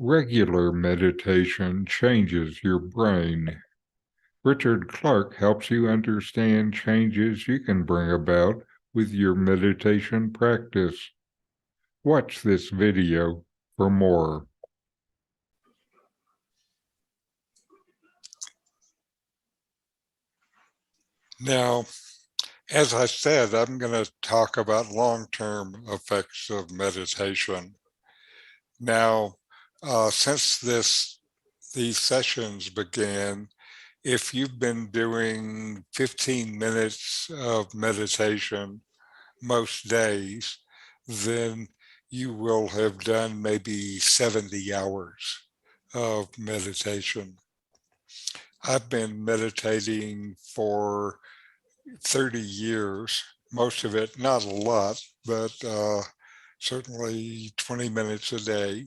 Regular meditation changes your brain. Richard Clarke helps you understand changes you can bring about with your meditation practice. Watch this video for more. Now, as I said, I'm going to talk about long-term effects of meditation. Now, since these sessions began, if you've been doing 15 minutes of meditation most days, then you will have done maybe 70 hours of meditation. I've been meditating for 30 years, most of it, not a lot, but certainly 20 minutes a day.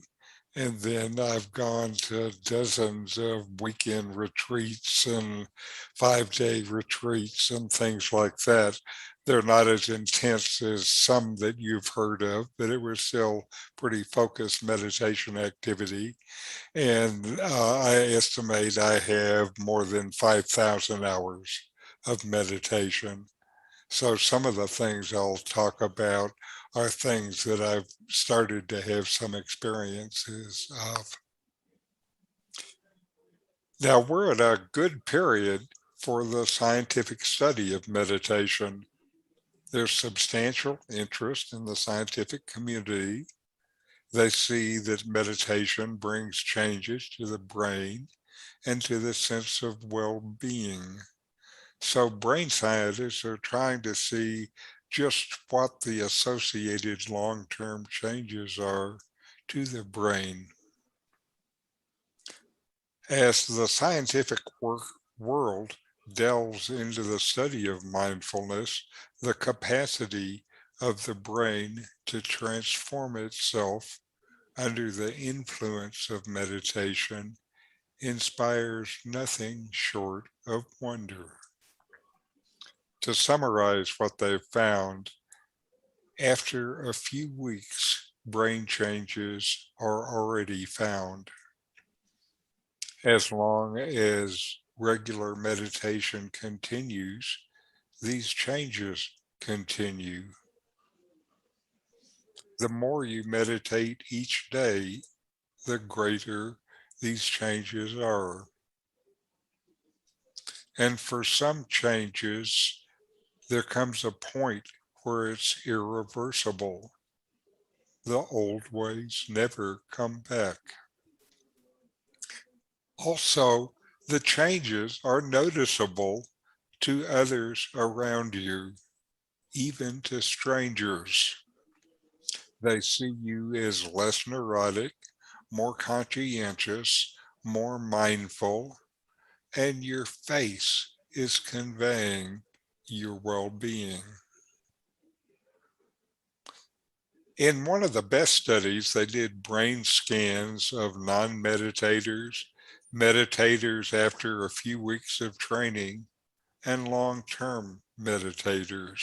And then I've gone to dozens of weekend retreats and 5-day retreats and things like that. They're not as intense as some that you've heard of, but it was still pretty focused meditation activity. And I estimate I have more than 5,000 hours of meditation. So some of the things I'll talk about are things that I've started to have some experiences of. Now we're at a good period for the scientific study of meditation. There's substantial interest in the scientific community. They see that meditation brings changes to the brain and to the sense of well-being. So brain scientists are trying to see just what the associated long-term changes are to the brain. As the scientific world delves into the study of mindfulness, the capacity of the brain to transform itself under the influence of meditation inspires nothing short of wonder. To summarize what they've found, after a few weeks, brain changes are already found. As long as regular meditation continues, these changes continue. The more you meditate each day, the greater these changes are. And for some changes, there comes a point where it's irreversible. The old ways never come back. Also, the changes are noticeable to others around you, even to strangers. They see you as less neurotic, more conscientious, more mindful, and your face is conveying your well-being. In one of the best studies, they did brain scans of non-meditators, meditators after a few weeks of training, and long-term meditators.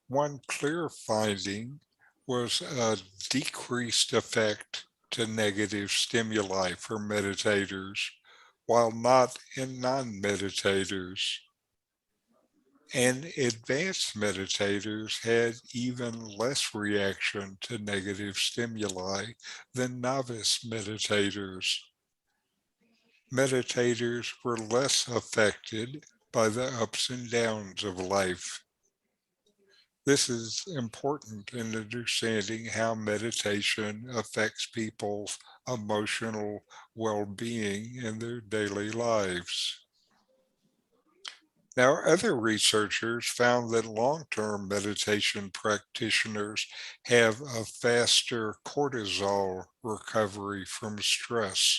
One clear finding was a decreased effect to negative stimuli for meditators, while not in non-meditators. And advanced meditators had even less reaction to negative stimuli than novice meditators. Meditators were less affected by the ups and downs of life. This is important in understanding how meditation affects people's emotional well-being in their daily lives. Now, other researchers found that long-term meditation practitioners have a faster cortisol recovery from stress.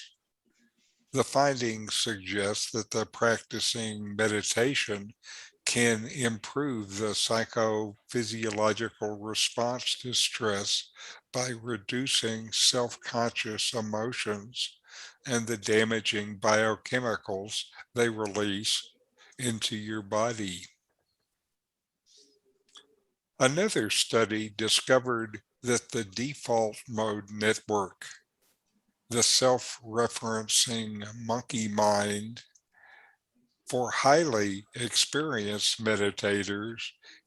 The findings suggest that the practicing meditation can improve the psychophysiological response to stress by reducing self-conscious emotions and the damaging biochemicals they release into your body. Another study discovered that the default mode network, the self-referencing monkey mind for highly experienced meditators,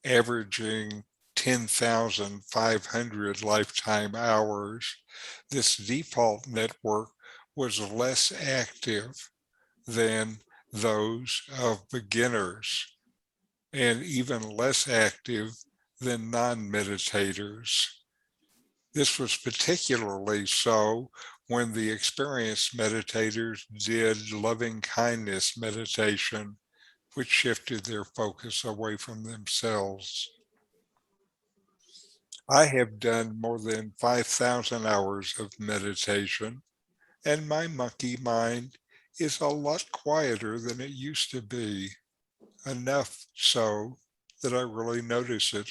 averaging 10,500 lifetime hours, this default network was less active than those of beginners and even less active than non-meditators. This was particularly so when the experienced meditators did loving kindness meditation, which shifted their focus away from themselves. I have done more than 5,000 hours of meditation, and my monkey mind is a lot quieter than it used to be, enough so that I really notice it.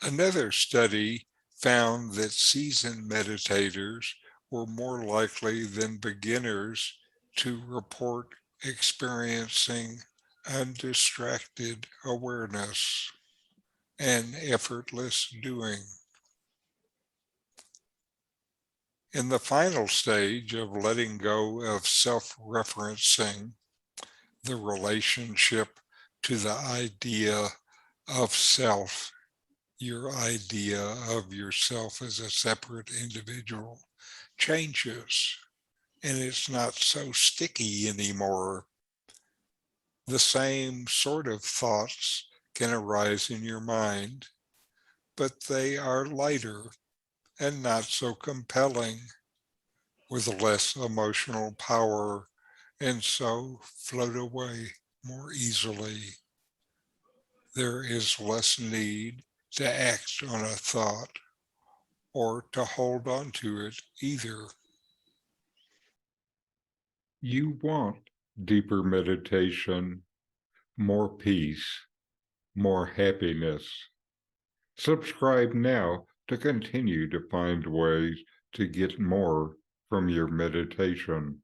Another study found that seasoned meditators were more likely than beginners to report experiencing undistracted awareness and effortless doing. In the final stage of letting go of self-referencing, the relationship to the idea of self, your idea of yourself as a separate individual, changes, and it's not so sticky anymore. The same sort of thoughts can arise in your mind, but they are lighter and not so compelling, with less emotional power, and so float away more easily. There is less need to act on a thought or to hold on to it either. You want deeper meditation, more peace, more happiness. Subscribe now to continue to find ways to get more from your meditation.